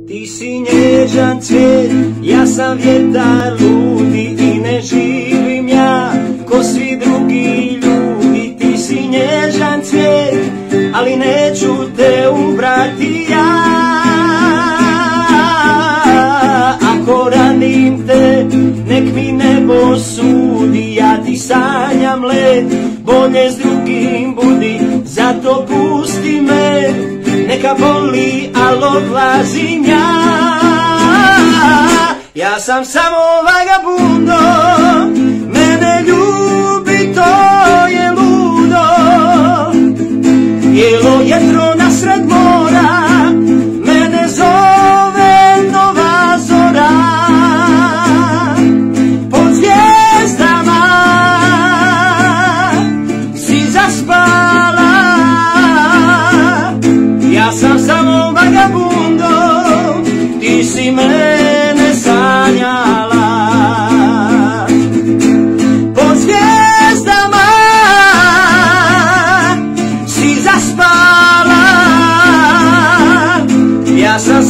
Ti si nježan cvijet, ja sam vjetar ludi i ne živim ja ko svi drugi ljudi. Ti si nježan cvijet, ali neću te ubrati ja. Ako ranim te, nek mi nebo sudi, ja ti sanjam let, bolje s drugim budi, zato pusti me, neka boli, al odlazim ja. Ja sam samo vagabundo, mene ljubi, to je ludo. Bijelo jetro nasred mora, mene zove nova zora. Pod zvijezdama si zaspala, ja sam samo vagabundo, ti si mene sanjala. Pod zvijezdama si zaspala, ja sam